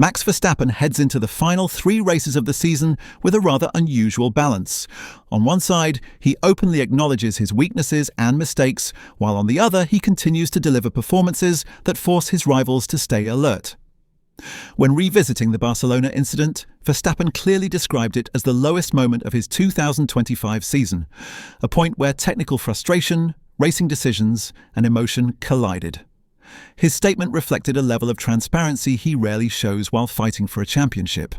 Max Verstappen heads into the final 3 races of the season with a rather unusual balance. On one side, he openly acknowledges his weaknesses and mistakes, while on the other he continues to deliver performances that force his rivals to stay alert. When revisiting the Barcelona incident, Verstappen clearly described it as the lowest moment of his 2025 season, a point where technical frustration, racing decisions, and emotion collided. His statement reflected a level of transparency he rarely shows while fighting for a championship.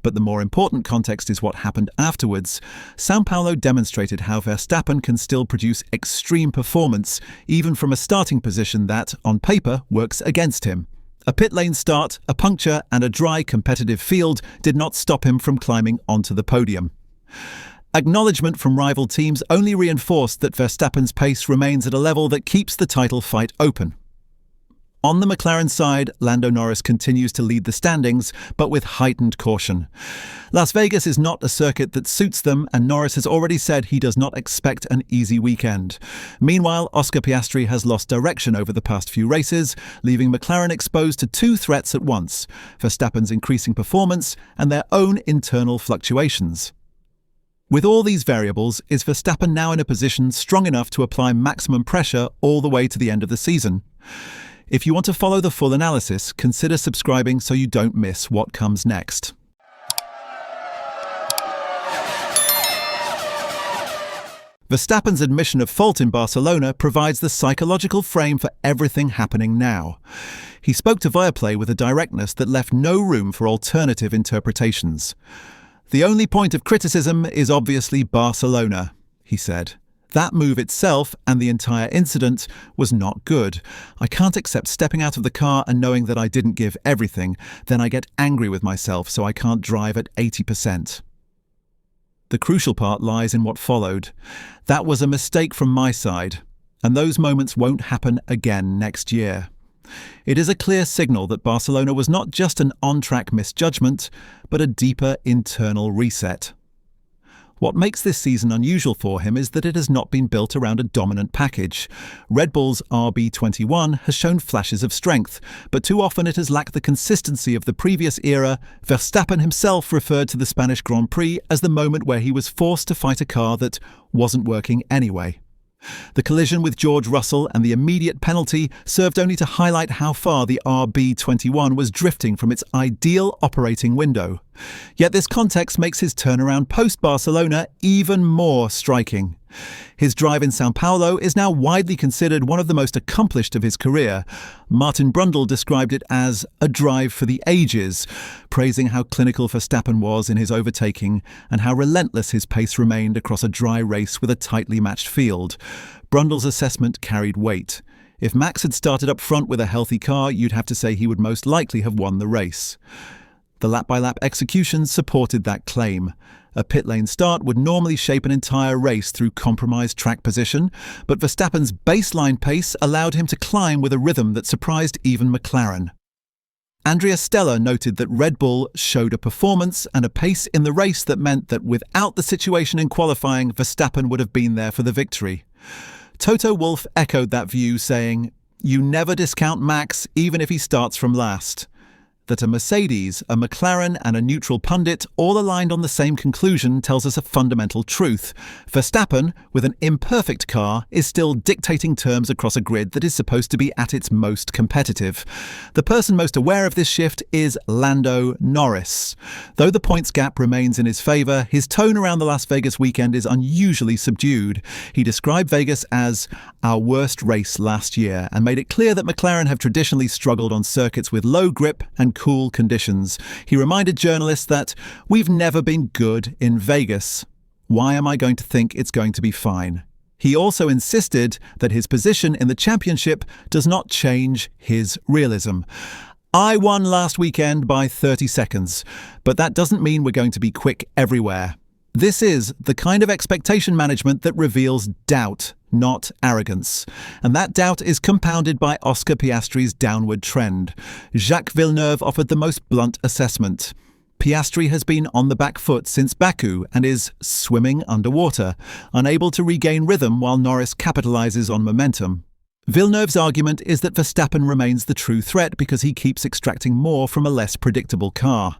But the more important context is what happened afterwards. Sao Paulo demonstrated how Verstappen can still produce extreme performance, even from a starting position that, on paper, works against him. A pit lane start, a puncture, and a dry, competitive field did not stop him from climbing onto the podium. Acknowledgement from rival teams only reinforced that Verstappen's pace remains at a level that keeps the title fight open. On the McLaren side, Lando Norris continues to lead the standings, but with heightened caution. Las Vegas is not a circuit that suits them, and Norris has already said he does not expect an easy weekend. Meanwhile, Oscar Piastri has lost direction over the past few races, leaving McLaren exposed to 2 threats at once: Verstappen's increasing performance and their own internal fluctuations. With all these variables, is Verstappen now in a position strong enough to apply maximum pressure all the way to the end of the season? If you want to follow the full analysis, consider subscribing so you don't miss what comes next. Verstappen's admission of fault in Barcelona provides the psychological frame for everything happening now. He spoke to Viaplay with a directness that left no room for alternative interpretations. "The only point of criticism is obviously Barcelona," he said. "That move itself and the entire incident was not good. I can't accept stepping out of the car and knowing that I didn't give everything. Then I get angry with myself, so I can't drive at 80%. The crucial part lies in what followed. That was a mistake from my side, and those moments won't happen again next year. It is a clear signal that Barcelona was not just an on-track misjudgment, but a deeper internal reset. What makes this season unusual for him is that it has not been built around a dominant package. Red Bull's RB21 has shown flashes of strength, but too often it has lacked the consistency of the previous era. Verstappen himself referred to the Spanish Grand Prix as the moment where he was forced to fight a car that wasn't working anyway. The collision with George Russell and the immediate penalty served only to highlight how far the RB21 was drifting from its ideal operating window. Yet this context makes his turnaround post-Barcelona even more striking. His drive in Sao Paulo is now widely considered one of the most accomplished of his career. Martin Brundle described it as a drive for the ages, praising how clinical Verstappen was in his overtaking and how relentless his pace remained across a dry race with a tightly matched field. Brundle's assessment carried weight. If Max had started up front with a healthy car, you'd have to say he would most likely have won the race. The lap-by-lap execution supported that claim. A pit lane start would normally shape an entire race through compromised track position, but Verstappen's baseline pace allowed him to climb with a rhythm that surprised even McLaren. Andrea Stella noted that Red Bull showed a performance and a pace in the race that meant that without the situation in qualifying, Verstappen would have been there for the victory. Toto Wolff echoed that view, saying, "You never discount Max, even if he starts from last." That a Mercedes, a McLaren and a neutral pundit all aligned on the same conclusion tells us a fundamental truth. Verstappen, with an imperfect car, is still dictating terms across a grid that is supposed to be at its most competitive. The person most aware of this shift is Lando Norris. Though the points gap remains in his favour, his tone around the Las Vegas weekend is unusually subdued. He described Vegas as our worst race last year and made it clear that McLaren have traditionally struggled on circuits with low grip and cool conditions. He reminded journalists that we've never been good in Vegas. Why am I going to think it's going to be fine? He also insisted that his position in the championship does not change his realism. I won last weekend by 30 seconds, but that doesn't mean we're going to be quick everywhere. This is the kind of expectation management that reveals doubt, not arrogance. And that doubt is compounded by Oscar Piastri's downward trend. Jacques Villeneuve offered the most blunt assessment. Piastri has been on the back foot since Baku and is swimming underwater, unable to regain rhythm while Norris capitalizes on momentum. Villeneuve's argument is that Verstappen remains the true threat because he keeps extracting more from a less predictable car.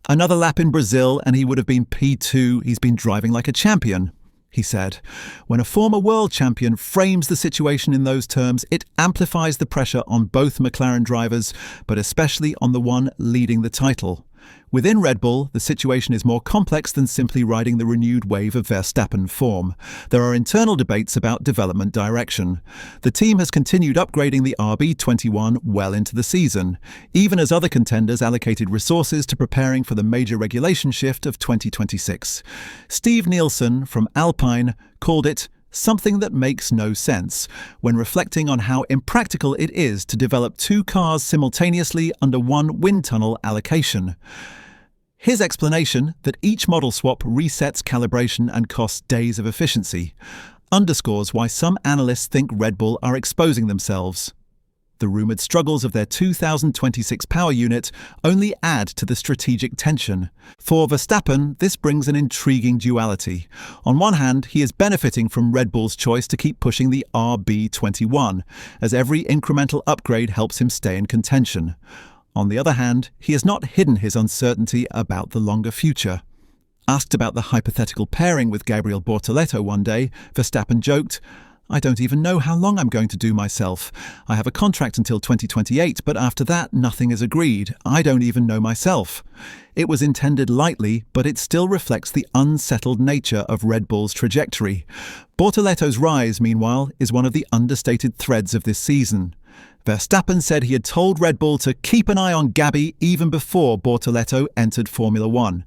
Another lap in Brazil and he would have been P2. He's been driving like a champion, he said. When a former world champion frames the situation in those terms, it amplifies the pressure on both McLaren drivers, but especially on the one leading the title. Within Red Bull, the situation is more complex than simply riding the renewed wave of Verstappen form. There are internal debates about development direction. The team has continued upgrading the RB21 well into the season, even as other contenders allocated resources to preparing for the major regulation shift of 2026. Steve Nielsen from Alpine called it something that makes no sense when reflecting on how impractical it is to develop two cars simultaneously under one wind tunnel allocation. His explanation that each model swap resets calibration and costs days of efficiency underscores why some analysts think Red Bull are exposing themselves. The rumoured struggles of their 2026 power unit only add to the strategic tension. For Verstappen, this brings an intriguing duality. On one hand, he is benefiting from Red Bull's choice to keep pushing the RB21, as every incremental upgrade helps him stay in contention. On the other hand, he has not hidden his uncertainty about the longer future. Asked about the hypothetical pairing with Gabriel Bortoleto one day, Verstappen joked, "I don't even know how long I'm going to do myself. I have a contract until 2028, but after that, nothing is agreed. I don't even know myself." It was intended lightly, but it still reflects the unsettled nature of Red Bull's trajectory. Bortoleto's rise, meanwhile, is one of the understated threads of this season. Verstappen said he had told Red Bull to keep an eye on Gabby even before Bortoleto entered Formula One.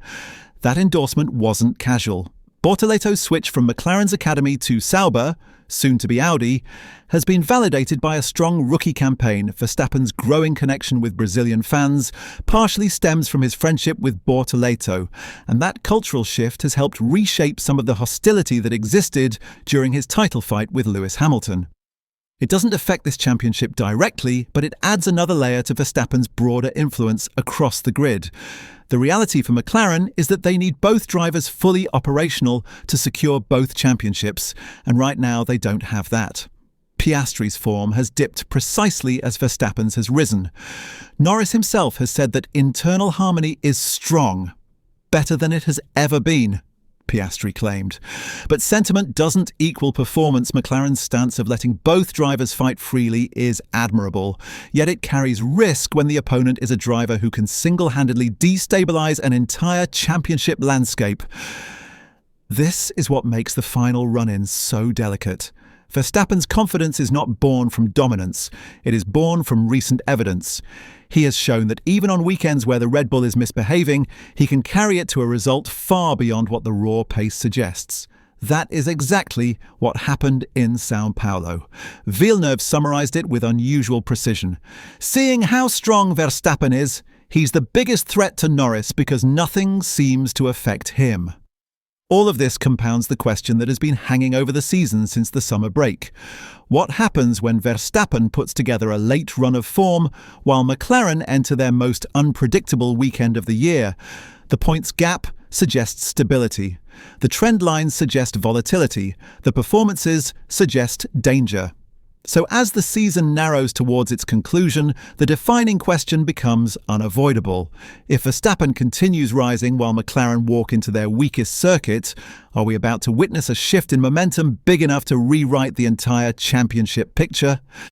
That endorsement wasn't casual. Bortoleto's switch from McLaren's academy to Sauber, soon to be Audi, has been validated by a strong rookie campaign. Verstappen's growing connection with Brazilian fans partially stems from his friendship with Bortoleto, and that cultural shift has helped reshape some of the hostility that existed during his title fight with Lewis Hamilton. It doesn't affect this championship directly, but it adds another layer to Verstappen's broader influence across the grid. The reality for McLaren is that they need both drivers fully operational to secure both championships, and right now they don't have that. Piastri's form has dipped precisely as Verstappen's has risen. Norris himself has said that internal harmony is strong, better than it has ever been, Piastri claimed. But sentiment doesn't equal performance. McLaren's stance of letting both drivers fight freely is admirable, yet it carries risk when the opponent is a driver who can single-handedly destabilize an entire championship landscape. This is what makes the final run-in so delicate. Verstappen's confidence is not born from dominance, it is born from recent evidence. He has shown that even on weekends where the Red Bull is misbehaving, he can carry it to a result far beyond what the raw pace suggests. That is exactly what happened in Sao Paulo. Villeneuve summarized it with unusual precision. Seeing how strong Verstappen is, he's the biggest threat to Norris because nothing seems to affect him. All of this compounds the question that has been hanging over the season since the summer break. What happens when Verstappen puts together a late run of form while McLaren enter their most unpredictable weekend of the year? The points gap suggests stability. The trend lines suggest volatility. The performances suggest danger. So as the season narrows towards its conclusion, the defining question becomes unavoidable. If Verstappen continues rising while McLaren walk into their weakest circuit, are we about to witness a shift in momentum big enough to rewrite the entire championship picture?